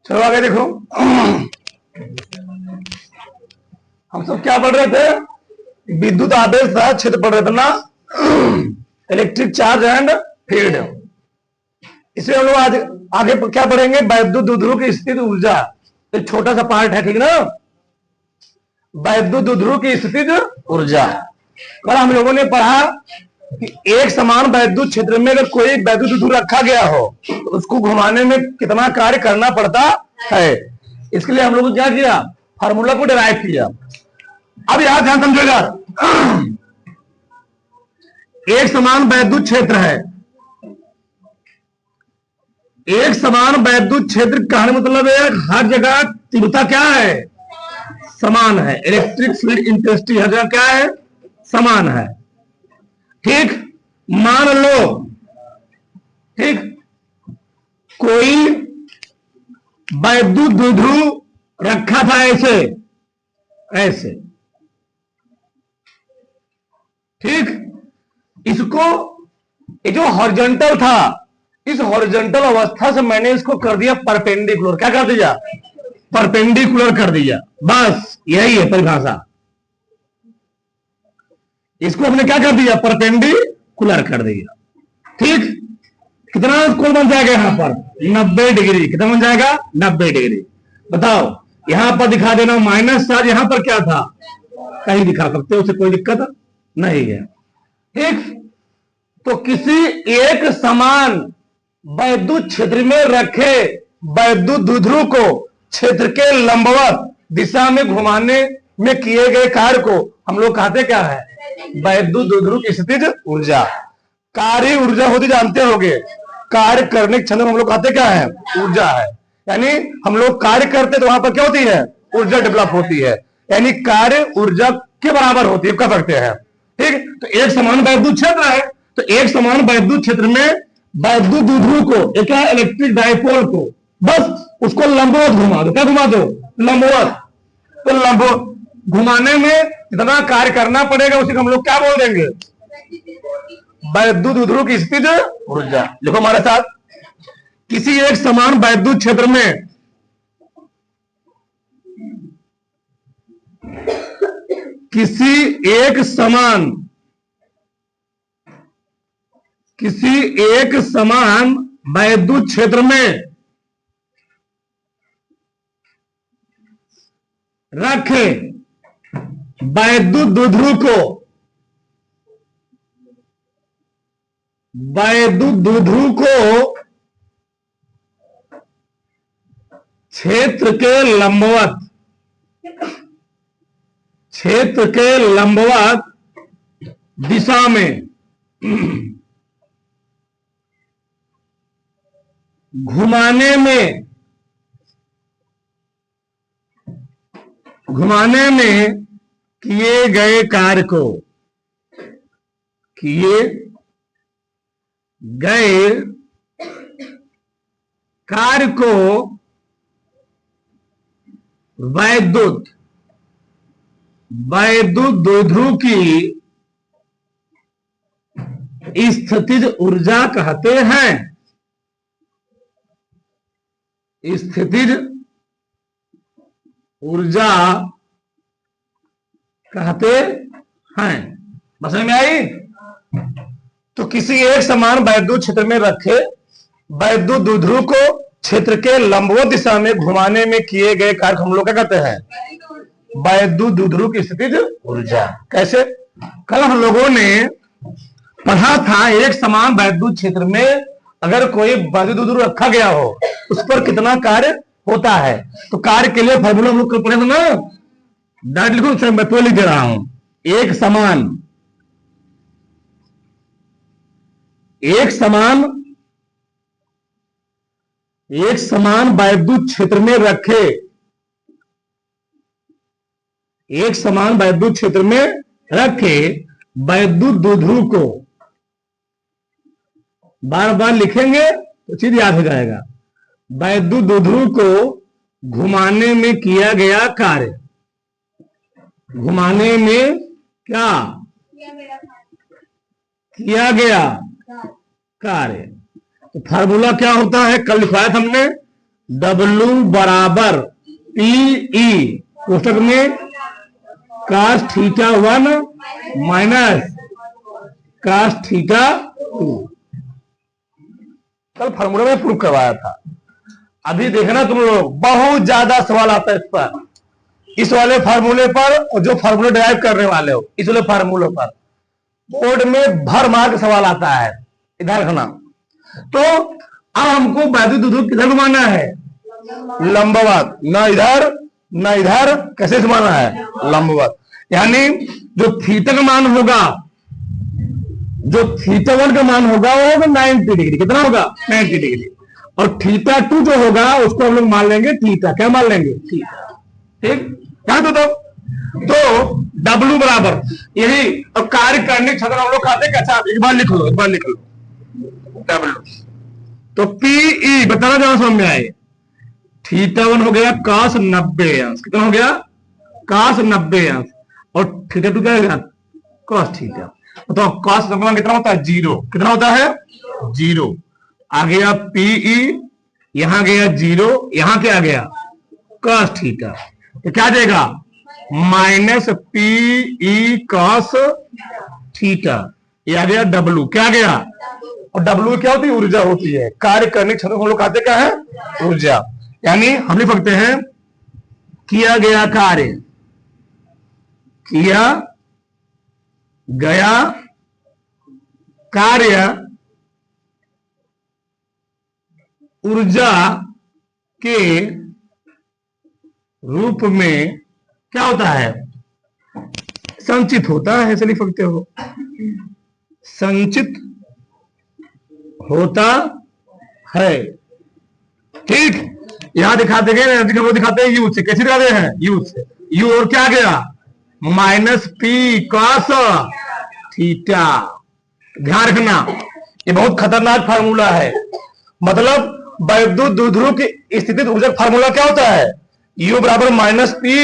चलो आगे देखो। हम सब क्या पढ़ रहे थे? विद्युत आवेश तथा क्षेत्र पढ़ रहे थे ना, इलेक्ट्रिक चार्ज एंड फील्ड। इसमें हम लोग आज आगे क्या पढ़ेंगे? वैद्युत द्विध्रुव की स्थिति ऊर्जा। एक छोटा सा पार्ट है, ठीक ना? वैद्युत द्विध्रुव की स्थिति ऊर्जा पर हम लोगों ने पढ़ा कि एक समान वैद्युत क्षेत्र में अगर कोई वैद्युत द्विध्रुव रखा गया हो तो उसको घुमाने में कितना कार्य करना पड़ता है। इसके लिए हम लोगों ने क्या किया? फार्मूला को डिराइव किया। अब यहां ध्यान समझेगा, एक समान वैद्युत क्षेत्र है। एक समान वैद्युत क्षेत्र कहने मतलब है हर जगह तीव्रता क्या है? समान है। इलेक्ट्रिक फील्ड इंटेंसिटी हर जगह क्या है? समान है। ठीक, मान लो, ठीक, कोई वैद्युत द्विध्रुव रखा था ऐसे ऐसे, ठीक। इसको ये जो हॉरिजॉन्टल था, इस हॉरिजॉन्टल अवस्था से मैंने इसको कर दिया परपेंडिकुलर। क्या कर दिया? परपेंडिकुलर कर दिया। बस यही है परिभाषा। इसको हमने क्या कर दिया? परपेंडिकुलर कर दिया। ठीक, कितना कोण बन जाएगा यहां पर? 90 डिग्री। कितना बन जाएगा? 90 डिग्री। बताओ, यहां पर दिखा देना माइनस चार्ज, यहां पर क्या था? कहीं दिखा सकते हो, उसे कोई दिक्कत नहीं है। ठीक, तो किसी एक समान वैद्युत क्षेत्र में रखे वैद्युत द्विध्रुव को क्षेत्र के लंबवत दिशा में घुमाने में किए गए कार्य को हम लोग कहते क्या है? वैद्युत द्विध्रुव की स्थितिज ऊर्जा। कार्य ऊर्जा होती जानते होंगे, कार्य करने के क्षण में हम लोग कहते क्या है? ऊर्जा है। यानी हम लोग कार्य करते तो वहां पर क्या होती है? ऊर्जा डेवलप होती है। यानी कार्य ऊर्जा के बराबर होती है, कह सकते हैं। ठीक, तो एक समान वैद्युत क्षेत्र है, तो एक समान वैद्युत क्षेत्र में वैद्युत द्विध्रुव को, एक इलेक्ट्रिक डायपोल को, बस उसको लंबवत घुमा दो। क्या घुमा दो? लंबवत। तो लंबवत घुमाने में कितना कार्य करना पड़ेगा, उसे हम लोग क्या बोल देंगे? वैद्युत द्विध्रुव की स्थितिज ऊर्जा। लिखो हमारे साथ, किसी एक समान वैद्युत क्षेत्र में किसी एक समान वैद्युत क्षेत्र में रखे वैद्युत द्विध्रुव को क्षेत्र के लंबवत दिशा में घुमाने में किए गए कार्य को वैद्युत द्विध्रुव की स्थितिज ऊर्जा कहते हैं। स्थितिज ऊर्जा कहते हैं। समझ में आई? तो किसी एक समान वैद्युत क्षेत्र में रखे वैद्युत द्विध्रुव को क्षेत्र के लंबवत दिशा में घुमाने में किए गए कार्य हम लोग क्या कहते हैं? वैद्युत द्विध्रुव की स्थितिज ऊर्जा। कैसे? कल हम लोगों ने पढ़ा था, एक समान वैद्युत क्षेत्र में अगर कोई वैद्युत द्विध्रुव रखा गया हो उस पर कितना कार्य होता है। तो कार्य के लिए फॉर्मूला हम लोग पढ़े थे ना, डायरेक्ट लिखो, मैं तो लिख दे रहा हूं। एक समान वैद्युत क्षेत्र में रखे, एक समान वैद्युत क्षेत्र में रखे वैद्युत द्विध्रुव को, बार बार लिखेंगे तो चीज याद हो जाएगा। वैद्युत द्विध्रुव को घुमाने में किया गया कार्य, घुमाने में क्या किया गया कार्य। तो फार्मूला क्या होता है? कल लिखवाया था हमने, W बराबर PE कोष्टक में cos theta 1 minus cos theta 2। कल फार्मूला में प्रूफ करवाया था। अभी देखना तुम लोग, बहुत ज्यादा सवाल आता है इस पर, इस वाले फार्मूले पर, और जो फार्मूला ड्राइव करने वाले हो इस वाले फार्मूले पर बोर्ड में भर मार के सवाल आता है, इधर रखना। तो अब हमको वैद्युत द्विध्रुव किधर घुमाना है? लंबवत, न इधर न इधर, कैसे घुमाना है? लंबवत। यानी जो थीटा का मान होगा, जो थीटा 1 का मान होगा वो होगा 90 डिग्री। कितना होगा? 90 डिग्री। और थीटा 2 जो होगा उसको हम लोग मान लेंगे थीटा। क्या मान लेंगे? थीटा। ठीक, क्या तो W बराबर यही। और कार्य करने क्षण हम लोग खाते कैसा? एक बार लिख लो, एक बार लिख लो W। तो PE बताना जहां समझ में आए, थीटा 1 हो गया cos 90 अंश। कितना हो गया? cos 90 अंश। और थीटा 2 क्या हो गया? cos theta. तो cos कितना होता है? 0। कितना होता है? 0। आ गया PE, यहां गया 0, यहां क्या आ गया? cos theta. तो क्या देगा? Minus PE cos theta. ये आ गया W। क्या गया? और W क्या होती है? ऊर्जा होती है। कार्य करने क्षण हम लोग कहते क्या है? ऊर्जा। यानी हम लिख सकते हैं किया गया कार्य, किया गया कार्य ऊर्जा के रूप में क्या होता है? संचित होता है। ऐसे लिख सकते हो, संचित होता है। ठीक, यहां दिखाते गए एनर्जी को दिखाते हैं यूज से। कैसे दिखाते हैं? यूज से। यू और क्या गया? Minus P cos theta. ध्यान रखना, ये बहुत खतरनाक फार्मूला है। मतलब वैद्युत द्विध्रुव की स्थिति ऊर्जा का फार्मूला क्या होता है? U बराबर माइनस P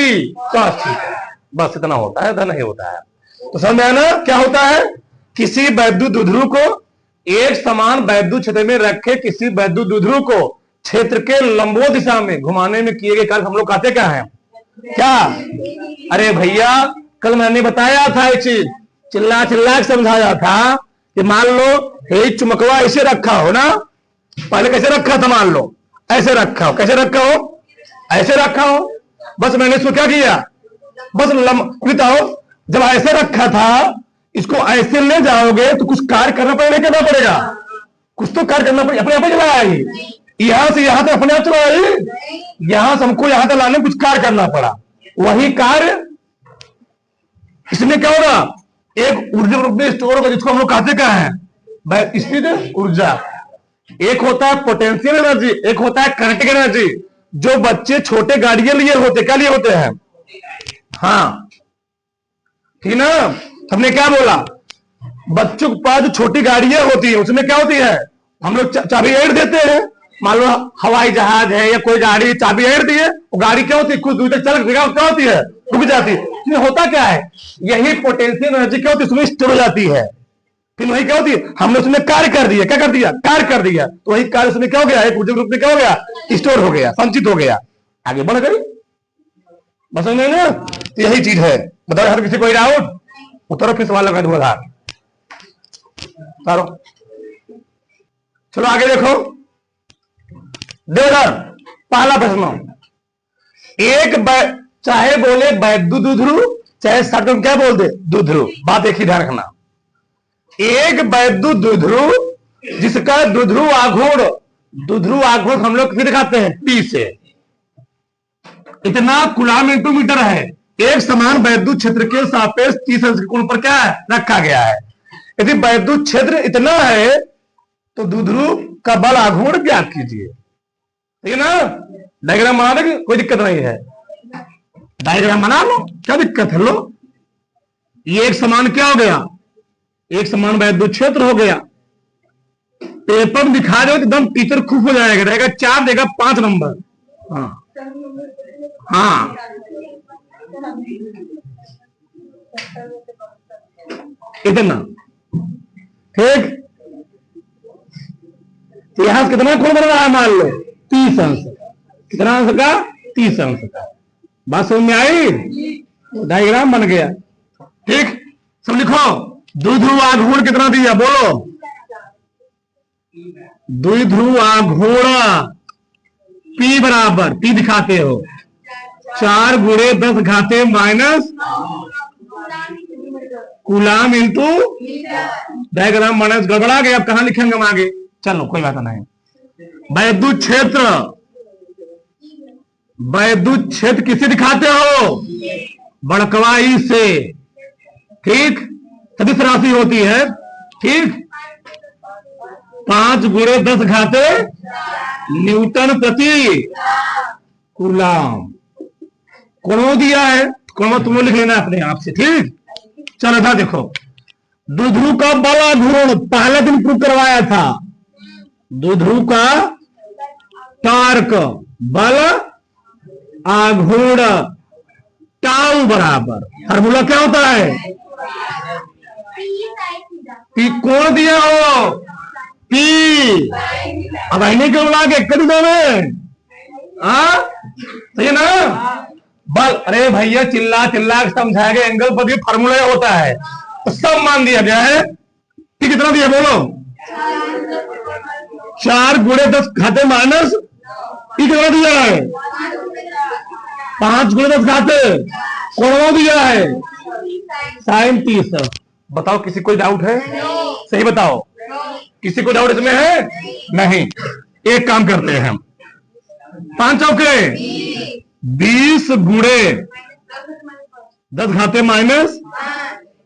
cos थीटा। बस इतना होता है, इतना नहीं होता है। तो समझ में आया ना क्या होता है? किसी वैद्युत द्विध्रुव को एक समान वैद्युत क्षेत्र में रखे किसी वैद्युत द्विध्रुव को क्षेत्र के लंबवत दिशा में घुमाने में किए गए कार्य हम लोग कहते क्या है? क्या? अरे भैया, कल मैंने बताया था ये चीज, चिल्ला चिल्ला के समझाया था कि मान लो ये चुमकवा ऐसे रखा हो ना, पहले कैसे रखा था? मान लो ऐसे रखा हो। कैसे रखा हो? ऐसे रखा हो। बस मैंने इसको क्या किया? बस बताओ, जब ऐसे रखा था इसको ऐसे ले जाओगे तो कुछ कार्य करना पड़ेगा, करना पड़ेगा, कुछ तो कार्य करना पड़ेगा। अपने आप चला आई, यहां से यहां तक अपने आप चला आई, यहां से हमको यहां तक लाने में कुछ कार्य करना पड़ा। वही कार्य इसमें क्या होगा? एक ऊर्जा रूप में स्टोर होगा, जिसको हम लोग कहते क्या है? स्थित ऊर्जा। एक होता है पोटेंशियल एनर्जी, एक होता है काइनेटिक एनर्जी। जो बच्चे छोटे गाड़ियां लिए होते, क्या लिए होते हैं? हाँ, ठीक ना? हमने क्या बोला? बच्चों के पास जो छोटी गाड़ियां होती है उसमें क्या होती है? हम लोग चाबी ऐड देते हैं। मान लो हवाई जहाज है या कोई गाड़ी, चाबी ऐड दी है, वो गाड़ी क्या होती है? कुछ दूर तक चल क्या होती है? रुक जाती है। इसमें होता क्या है? यही पोटेंशियल एनर्जी क्या होती है? उसमें स्टोर हो जाती है। फिर वही क्या होती है? हमने उसमें कार्य कर दिया। क्या कर दिया? कार्य कर दिया। तो वही कार्य उसमें क्या हो गया? एक ऊर्जा रूप में क्या हो गया? स्टोर हो गया, संचित हो गया। आगे बढ़ गई, बस नहीं ना? यही चीज है। बताओ हर किसी कोई डाउट? उतरो, फिर सवाल लगा दूंगा। तारो, चलो आगे देखो। देखो पहला प्रश्न, एक चाहे बोले वैद्युत द्विध्रुव, चाहे शब्द क्या बोल दे? द्विध्रुव। बात एक ही ध्यान रखना। एक वैद्युत द्विध्रुव जिसका द्विध्रुव आघूर्ण हम लोग फिर दिखाते हैं P से, इतना कूलम इंटू मीटर है। एक समान वैद्युत क्षेत्र के सापेक्ष 30 अंश के कोण पर क्या है? रखा गया है। यदि वैद्युत क्षेत्र इतना है तो द्विध्रुव का बल आघूर्ण ज्ञात कीजिए। ठीक है ना? डायग्राम बना दे, कोई दिक्कत नहीं है। डायग्राम बना लो, क्या दिक्कत है? लो, ये एक समान क्या हो गया? एक समान वैद्युत क्षेत्र हो गया। पेपर में दिखा दो एकदम टीचर खुश हो जाएगा, रहेगा 4 देगा 5 नंबर। हाँ हाँ, इतना ठीक। तो यहां से कितना कोण बन रहा है? मान लो 30 अंश। कितना अंश का? 30 अंश का। बात समझ में आई? डायग्राम बन गया। ठीक, सब लिखो। द्विध्रुव आघूर्ण कितना दिया बोलो? द्विध्रुव आघूर्ण P बराबर, P दिखाते हो 4 गुणे 10 घाते minus coulomb into. Diagram minus गड़बड़ा गया, अब कहां लिखेंगे हम आगे? चलो कोई बात नहीं। वैद्युत क्षेत्र, वैद्युत क्षेत्र किसे दिखाते हो? बड़कवा ई से। ठीक, सदिश राशि होती है। ठीक, 5 गुणे 10 घाते न्यूटन प्रति कूलाम। कोणों दिया है, कोणों तुम लिख लेना अपने आप से। ठीक, चलो था देखो, द्विध्रुव का बल आघूर्ण पहले दिन प्रूव करवाया था। द्विध्रुव का टार्क बल आघूर्ण टाउ बराबर, फार्मूला क्या होता है? पी कोण दिया हो? पी। अब आईने क्यों बना के कर दो में? सही है ना? बल, अरे भैया चिल्ला चिल्ला समझाएगा, एंगल पर भी फार्मूला होता है, तो सब मान दिया गया है। ठीक, कितना दिया बोलो? 4 गुणे 10 घाते माइनस कितना दिया है? 5 गुणे 10 घाते। कोणों दिया है sin 30। बताओ किसी कोई डाउट है? सही बताओ, किसी को डाउट इसमें है? नहीं। एक काम करते हैं हम, 5 चौके 20 गुणे 10 घाते माइनस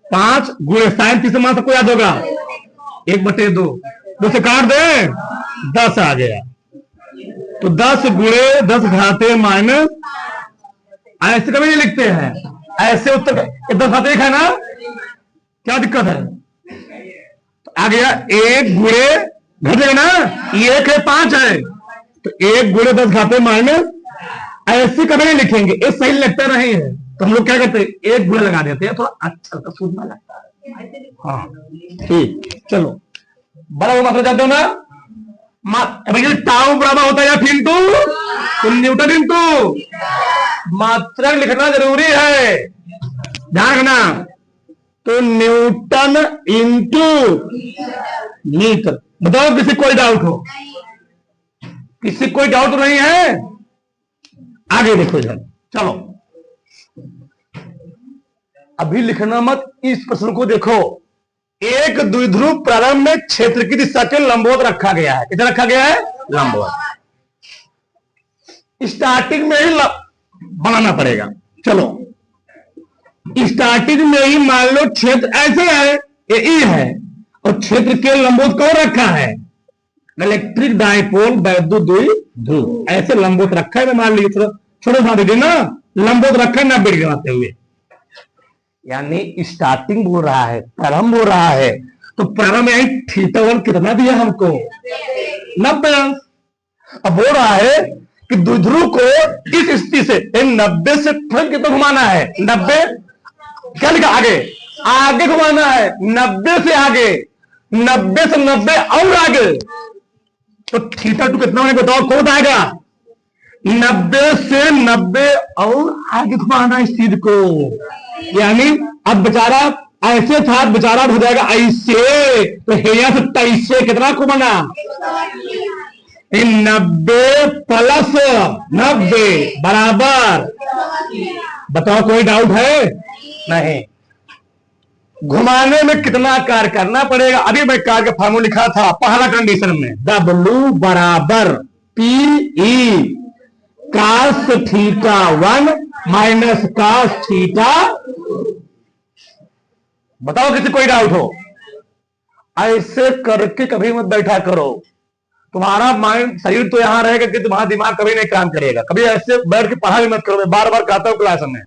5 गुणे साइन 30 मान सबको याद होगा 1/2, 2 से काट दे 10 आ गया। तो 10 गुणे 10 घाते माइनस, ऐसे कभी नहीं लिखते हैं, ऐसे उत्तर 10 घाते एक है ना, क्या दिक्कत है? तो आ गया 1 गुणे घटेगा ना, ये 1 है 5 है, तो 1 गुणे 10 घाते माइनस, ऐसे कभी नहीं लिखेंगे, ये सही लगता नहीं है, तो हम लोग क्या करते हैं 1 गुणे लगा देते हैं, थोड़ा अच्छा सा सूझना लगता है। हाँ ठीक, चलो बड़ा वो मतलब जाते हो ना, भैया टाउ बराबर होता है या इंटू तो न्यूटन इंटू मात्रक लिखना जरूरी है, ध्यान रखना। तो न्यूटन इंटू मीटर। बताओ किसी कोई डाउट हो? किसी कोई डाउट नहीं है? आगे देखो इधर, चलो अभी लिखना मत, इस प्रश्न को देखो। एक द्विध्रुव प्रारंभ में क्षेत्र की दिशा के लंबवत रखा गया है। कितना रखा गया है? लंबवत। स्टार्टिंग में ही बनाना पड़ेगा। चलो स्टार्टिंग में ही मान लो क्षेत्र ऐसे है, ये ई है, और क्षेत्र के लंबवत कौन रखा है? इलेक्ट्रिक डायपोल वैद्युत द्विध्रुव ऐसे लंबवत रखा है। मान लीजिए छोटे सा दीजिए ना, लंबवत रखा है 90 डिग्री बनाते हुए, यानी स्टार्टिंग बोल रहा है, प्रारंभ हो रहा है, तो प्रारंभ में थीटा1 कितना दिया हमको? 90 अंश। अब बोल रहा है कि द्विध्रुव को इस स्थिति से 90 से फ्रंट कितना घुमाना है? 90 क्या लिखा आगे? आगे घुमाना है, 90 से आगे, 90 से 90 और आगे, तो थीटा2 कितना होने बताओ, कौन आएगा? 90 से 90 और आगे घुमाना इस चीज को, यानी अब बेचारा ऐसे था, बेचारा हो जाएगा ऐसे, तो हेया से 23 से कितना घुमाना? 90 प्लस 90 बराबर। बताओ कोई डाउट है? नहीं। घुमाने में कितना कार्य करना पड़ेगा? अभी मैं कार्य का फार्मूला लिखा था पहला कंडीशन में, W बराबर PE cos θ1 माइनस cos θ। बताओ किसी कोई डाउट हो? ऐसे करके कभी मत बैठा करो, तुम्हारा माइंड शरीर तो यहां रहेगा कि तुम्हारा दिमाग कभी नहीं काम करेगा। कभी ऐसे बैठ के पढ़ा भी मत करो, मैं बार बार कहता हूं क्लास में,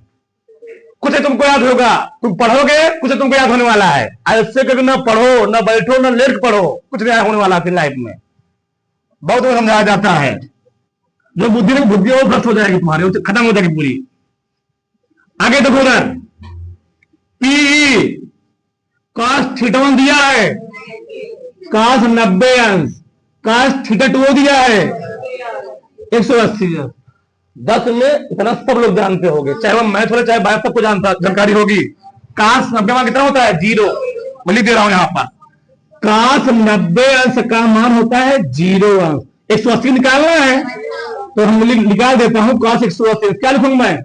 कुछ तुमको याद होगा, तुम पढ़ोगे, कुछ तुमको याद होने वाला है। ऐसे कभी ना पढ़ो, ना बैठो, ना लेट पढ़ो, कुछ नहीं होने वाला फिर लाइफ में। बहुत समझाया जाता है, जो बुद्धि में बुद्धि और भ्रष्ट हो जाएगी तुम्हारी, खत्म हो जाएगी पूरी। आगे देखो उधर, पी cos θ1 दिया है, cos 90 अंश, cos θ2 दिया है 180। 10 में इतना सब लोग जानते होंगे, चाहे वो मैथ हो चाहे बायो, सबको जानकारी होगी। काश 90 मान कितना होता है? 0। मैं लिख दे रहा हूं यहां पर, काश 90 अंश का मान होता है 0 अंश। 180 निकालना है तो हम निकाल देता हूं cos 180। क्या लिखूंगा मैं?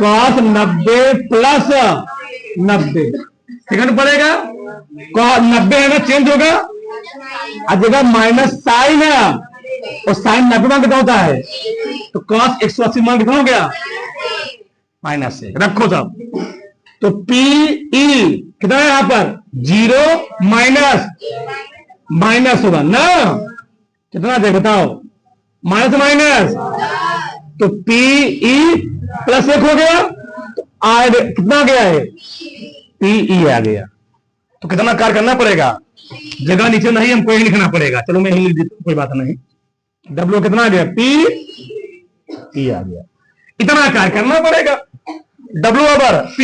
cos 90 प्लस 90 सेकंड पड़ेगा। 90 है ना, चेंज होगा, जगह माइनस साइन है, और साइन 90 मान कितना होता है? तो cos 180 मान कितना हो गया? माइनस से रखो सब। तो PE कितना है यहां पर? 0 माइनस होगा ना, कितना दे बताओ? माइनस माइनस, तो PE प्लस 1 हो गया, तो कितना आ गया है? PE आ गया। तो कितना कार्य करना पड़ेगा? जगह नीचे नहीं, हमको यही लिखना पड़ेगा। चलो मैं यही लिख देता हूं, कोई बात नहीं। W कितना आ गया? PE आ गया। इतना कार्य करना पड़ेगा। W over P।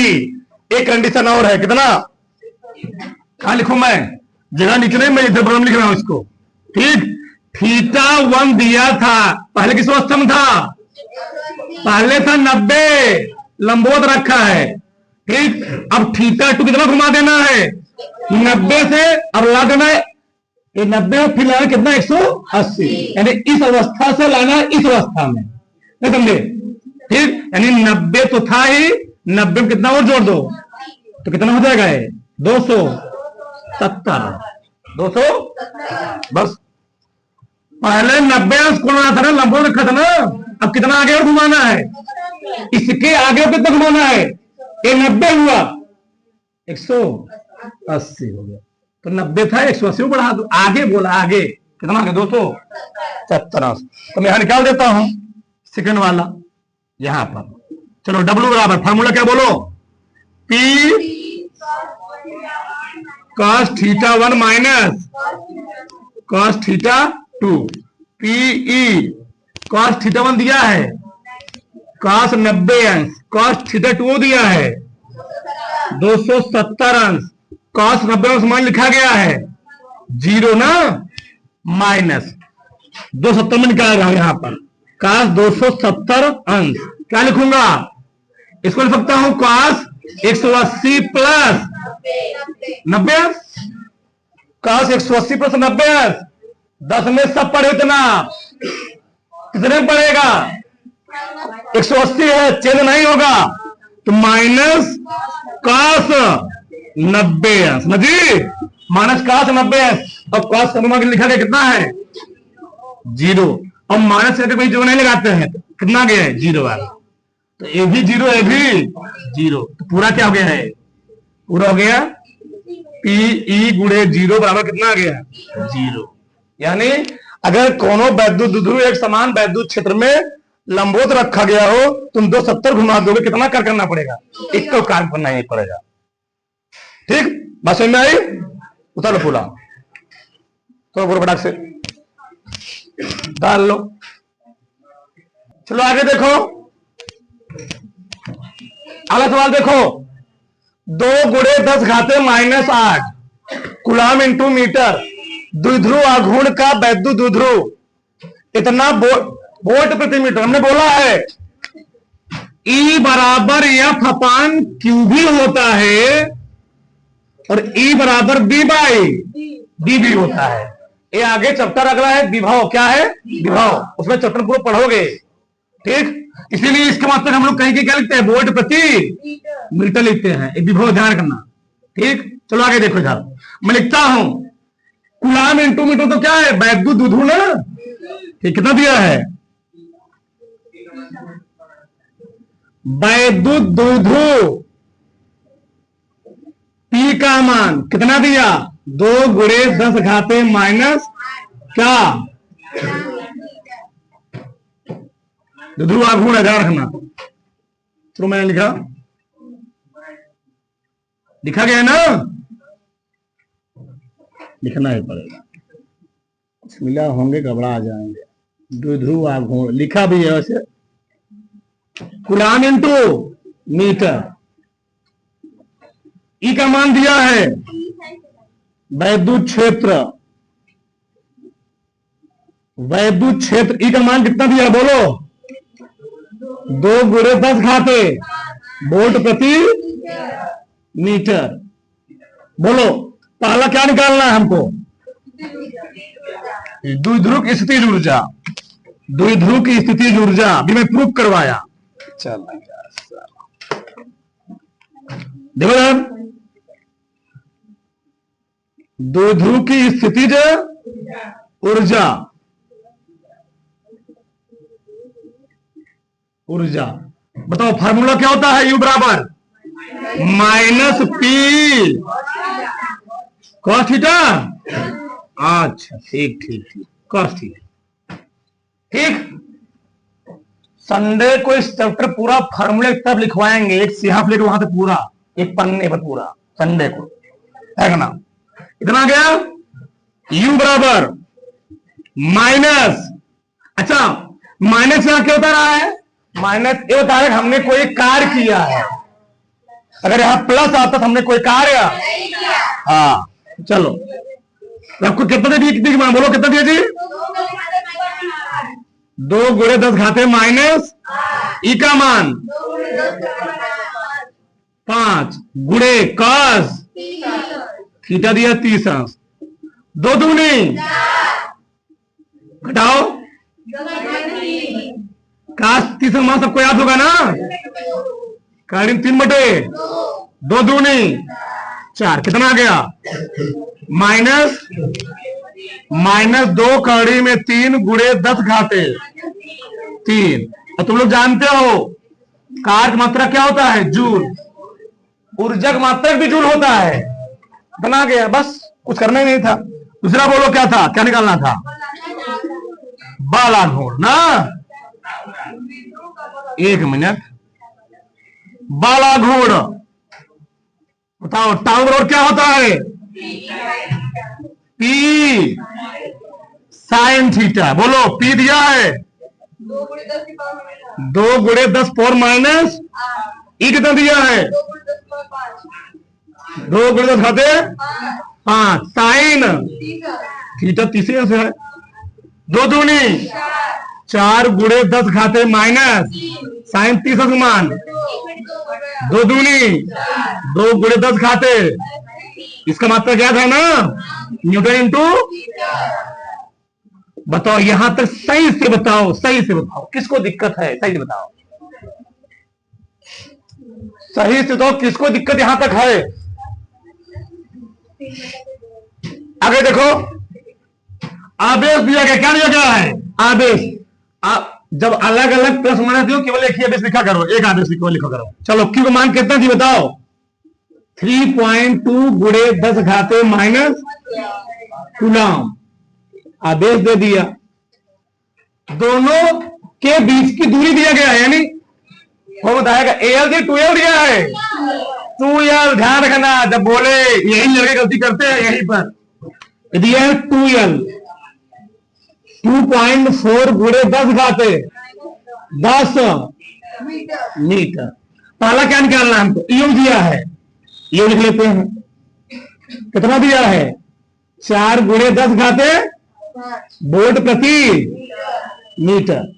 एक कंडीशन और है, कितना? कहां लिखूं मैं? जगह नीचे नहीं, मैं इधर बराबर लिख रहा हूं इसको, ठीक। θ1 दिया था, पहले किस अवस्था में था? पहले था 90, लंबवत रखा है, ठीक। अब θ2 कितना घुमा देना है? 90 से अब ला देना है 90, फिर लाना कितना? 180, यानी इस अवस्था से लाना इस अवस्था में, नहीं समझे? ठीक, यानी 90 तो था ही, 90 में कितना और जोड़ दो तो कितना हो जाएगा? 270। 200 बस। पहले 90 अंश कोण था ना, लंबवत रखा था ना, अब कितना आगे और घुमाना है? इसके आगे कितना घुमाना है? ये 90 हुआ, 180 हो गया। तो 90 था, 180 बढ़ा दो, आगे बोला, आगे कितना आगे? 270 अंश। तो मैं यहां निकाल देता हूं सेकंड वाला यहां पर। चलो W बराबर, फार्मूला क्या बोलो? P cos θ1 minus cos θ2, PE cos θ1 दिया है, cos 90 अंश, cos θ2 दिया है 270 अंश, cos 90 अंश मान लिखा गया है 0 ना, माइनस 270 में निकाल रहा हूं यहां पर, cos 270 अंश। क्या लिखूंगा? इसको लिख सकता हूं cos 180 प्लस 90 अंश, cos 180 प्लस 90 अंश। 10 में सब पढ़े इतना, कितने पड़ेगा? 180 है, चेंज नहीं होगा, तो माइनस cos 90 अंश, समझी? माइनस cos 90 अंश। अब cos का लिखा गया कितना है? 0। और माइनस करके कोई जो नहीं लगाते हैं तो कितना गया है? 0 आ गया। तो ये भी 0, ये भी 0, तो पूरा क्या हो गया है? पूरा हो गया PE गुणे 0 बराबर कितना आ गया? 0। यानी अगर कोनो वैद्युत द्विध्रुव एक समान वैद्युत क्षेत्र में लंबवत रखा गया हो, तुम 270 घुमा दोगे, कितना कार्य करना पड़ेगा? एक तो कार्य करना ही पड़ेगा, ठीक। बात समझ में आई? उतार लो पूरा, तो पूरा फटाक से डाल लो। चलो आगे देखो, अगला सवाल देखो। 2 गुणे 10 घाते -8 कूलाम इंटू मीटर द्विध्रुव आघूर्ण का वैद्युत द्विध्रुव इतना वोल्ट प्रति मीटर। हमने बोला है E बराबर F अपान Q भी होता है और E बराबर B बाई D भी होता है। ये आगे चैप्टर अगला है विभव। क्या है? विभव। उसमें चैप्टर पूरा पढ़ोगे, ठीक। इसीलिए इसके मतलब हम लोग कहीं के क्या लिखते हैं? वोल्ट प्रति मीटर लिखते हैं। एक विभव ध्यान करना, ठीक। चलो आगे देखो, इधर मैं लिखता हूं कूलाम इंटू मीटर, तो क्या है? वैद्युत द्विध्रुव ना, ठीक। कितना दिया है? वैद्युत द्विध्रुव P का मान कितना दिया? 2 गुणे 10 घाते माइनस क्या? द्विध्रुव आघूर्ण है, ध्यान रखना। चलो मैंने लिखा गया है ना, लिखना ही पड़ेगा, मिला होंगे घबरा जाएंगे। द्विध्रुव आघूर्ण लिखा भी है वैसे, कूलाम इंटू मीटर। E का मान दिया है वैद्युत क्षेत्र, वैद्युत क्षेत्र E का मान कितना दिया बोलो? 2 गुणे 10 घाते वोल्ट प्रति मीटर। बोलो पहला क्या निकालना है हमको? द्विध्रुव की स्थितिज ऊर्जा। द्विध्रुव की स्थितिज ऊर्जा भी मैं प्रूफ करवाया। चल देखो यार, द्विध्रुव की स्थितिज ऊर्जा, ऊर्जा बताओ फार्मूला क्या होता है? U बराबर माइनस पी कॉस थीटा। अच्छा ठीक ठीक ठीक, कॉस थीटा। ठीक, संडे को इस चैप्टर पूरा फार्मूले तब लिखवाएंगे, एक सिहाफ लेके वहां से पूरा एक पन्ने पर पूरा संडे को है ना। इतना गया U बराबर माइनस, अच्छा माइनस यहां क्या होता रहा है? माइनस ये होता है हमने कोई कार्य किया है। अगर यहां प्लस आता तो हमने कोई कार्य, हाँ चलो आपको कितना दे दिया? बोलो कितना दिया जी? 2 गुणे 10 घाते माइनस ई का मान 5 गुणे कॉस थीटा दिया 30 अंश। 2 दूनी घटाओ काश 30 मान सबको याद होगा ना? कड़ी 3 बटे 2 दूनी 4, कितना आ गया? माइनस 2 कड़ी में 3 गुणे 10 घाते 3। और तुम लोग जानते हो कार्य की मात्रा क्या होता है? जूल। ऊर्जा की मात्रा भी जूल होता है। बना गया, बस कुछ करना ही नहीं था। दूसरा बोलो क्या था, क्या निकालना था? बालाघूर्ण ना। 1 मिनट, बालाघूर्ण बताओ टाउ बराबर क्या होता है? P sine theta. बोलो पी दिया है 2 गुणे 10 पावर माइनस ई कितना दिया है? 2 गुणे 10 खाते 5 साइन थीटा 30 से है। 2 दूनी 4 गुणे 10 खाते माइनस साइन 30 मान 2 दूनी 2 गुणे 10 खाते, इसका मात्रा क्या था ना? Newton into. बताओ यहां तक सही से बताओ, सही से बताओ किसको दिक्कत है? सही से बताओ, सही से तो किसको दिक्कत यहां तक है? आगे देखो आदेश दिया गया, क्या दिया गया है? आदेश। जब अलग अलग प्रश्न बने थे केवल एक ही आदेश लिखा करो, एक आदेश केवल लिखा करो। चलो क्यू का मान कितना थी बताओ? 3.2 गुणे 10 घाते माइनस कूलम। आदेश दे दिया, दोनों के बीच की दूरी दिया गया है, यानी वो बताएगा एल दी 2L दिया है 2L। ध्यान रखना जब बोले, यही लड़के गलती करते हैं यहीं पर। दिया है 2L 2.4 गुणे 10 घाते 10 मीटर। पहला क्या निकालना है हमको? यू दिया है, ये लिख लेते हैं। कितना दिया है? 4 गुणे 10 घाते वोल्ट प्रति मीटर।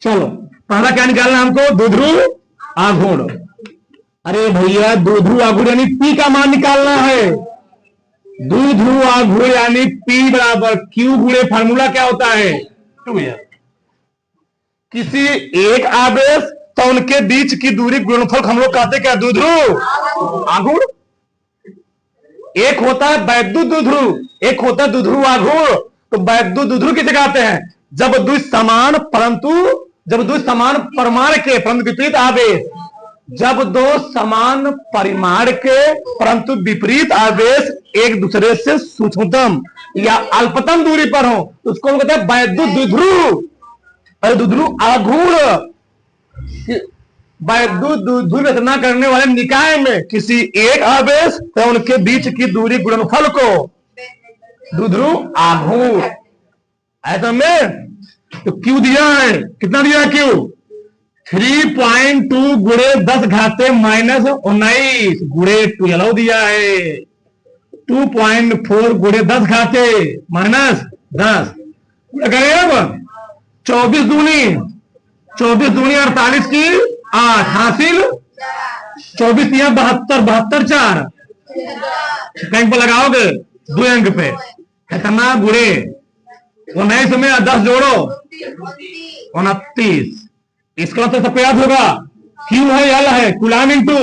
चलो पहला क्या निकालना है हमको? द्विध्रुव आघूर्ण। अरे भैया द्विध्रुव आघूर्ण यानी पी का मान निकालना है। द्विध्रुव आघूर्ण यानी P बराबर Q गुणे फार्मूला क्या होता है? 2L। किसी एक आवेश तो उनके बीच की दूरी गुणनफल हम लोग कहते क्या? द्विध्रुव आघूर्ण। एक होता है वैद्युत द्विध्रुव, एक होता है द्विध्रुव आघूर्ण। तो वैद्युत द्विध्रुव किसे कहते हैं? जब द्वि समान परिमाण के परंतु विपरीत आवेश, जब 2 समान परिमाण के परंतु विपरीत आवेश एक दूसरे से सूक्ष्मतम या अल्पतम दूरी पर हो तो उसको हम कहते हैं वैद्युत द्विध्रुव। द्विध्रुव आघूर्ण वैद्युत द्विध्रुव रचना करने वाले निकाय में किसी एक आवेश या उनके बीच की दूरी गुणनफल को द्विध्रुव आघूर्ण। ऐसा में तो क्यू दिया है, कितना दिया है क्यू? 3.2 गुणे 10 घाते माइनस 19 गुणे 12 दिया है। 2.4 गुणे 10 घाते माइनस 10 करें अब 24 दूनी 24 दूनी 48 की 8 हासिल 24 या 72 72 4 बैंक पर लगाओगे 2 अंक पे कितना गुड़े 19 में 10 जोड़ो 29। इसका तो सबको याद होगा क्यू है एल है कूलाम इंटू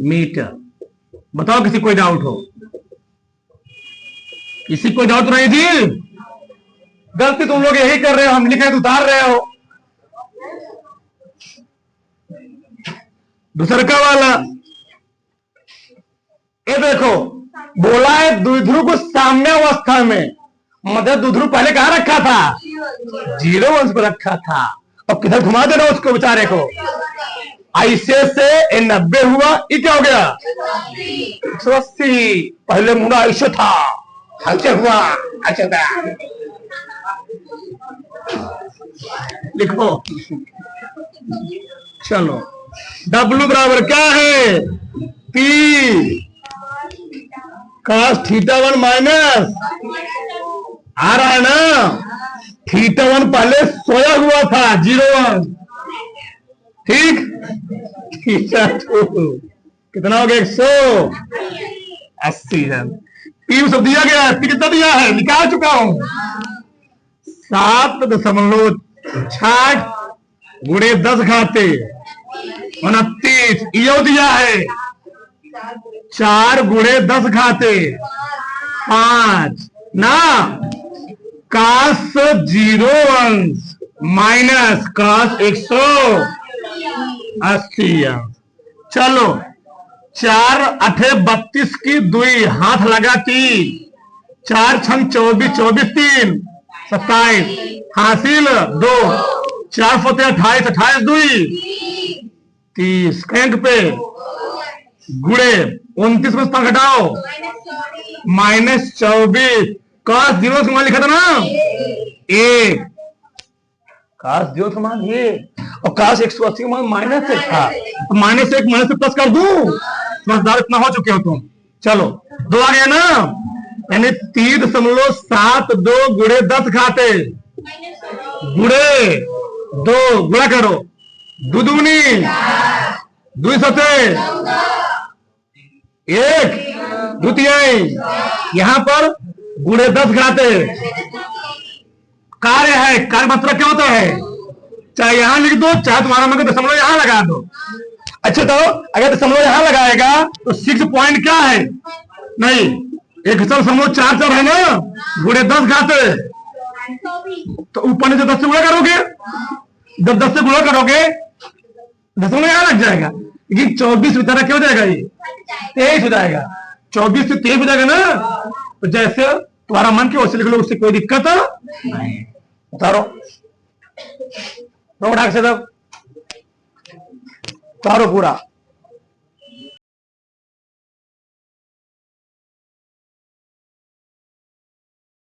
मीटर। बताओ किसी कोई डाउट हो? किसी कोई डाउट नहीं जी? गलती तुम लोग यही कर रहे हो, हम लिखे तो उतार रहे हो। दूसरा वाला ये देखो बोला है द्विध्रुव को साम्य अवस्था में, मतलब द्विध्रुव पहले कहां रखा था? 0 अंश पर रखा था। अब किधर घुमा देना उसको बेचारे को? ऐसे से 90 हुआ, ये क्या हो गया 180। पहले मुड़ा ऐसे था, ऐसे हुआ, ऐसे गया। लिखो चलो W बराबर क्या है? P cos θ1 माइनस आ रहा है ना, θ1 पहले सोया हुआ था 0 ठीक, θ2 कितना हो गया 180 है। P सब दिया गया है, P कितना दिया है निकाल चुका हूं 7.6 गुणे 10 घाते 29। यो दिया है 4 गुणे 10 घाते 5 ना, काश 0 अंश माइनस काश 180 अंश। चलो 4 8 32 की 2 हाथ लगा 3 4 6 24 24 3 27 हासिल 2 4 4 28 28 2 30 अंक पे गुड़े 29 में स्थान घटाओ -24। काश 0 का मान लिखा था ना 1, काश 0 का मान ये, और काश 180 का मान -1 था, तो -1 -1 प्लस कर दूं, समझदार इतना हो चुके हो तुम। चलो 2 आ गया ना, यानी 3.72 गुणे 10 घाते गुड़े 2 गुणा करो 2 दूनी 2 सते 1 द्वितीय, यहां पर गुणे 10 घाते कार्य है, कार्य मात्रा क्या होता है? चाहे यहां लिख दो चाहे तुम्हारा मन दशमलव यहां लगा दो। अच्छा तो अगर दशमलव यहां लगाएगा तो 6 पॉइंट क्या है? नहीं 1.44 है ना, गुणे 10 घाते, तो ऊपर से 10 से गुणा करोगे, जब 10 से गुणा करोगे दशमलव यहां लग जाएगा, लेकिन 24 बेचारा क्या हो जाएगा? ये 23 हो जाएगा। 24 से 23 हो जाएगा ना, तो जैसे तुम्हारा मन के वैसे लिख लो, उससे कोई दिक्कत नहीं। उतारो से तब उतारो पूरा।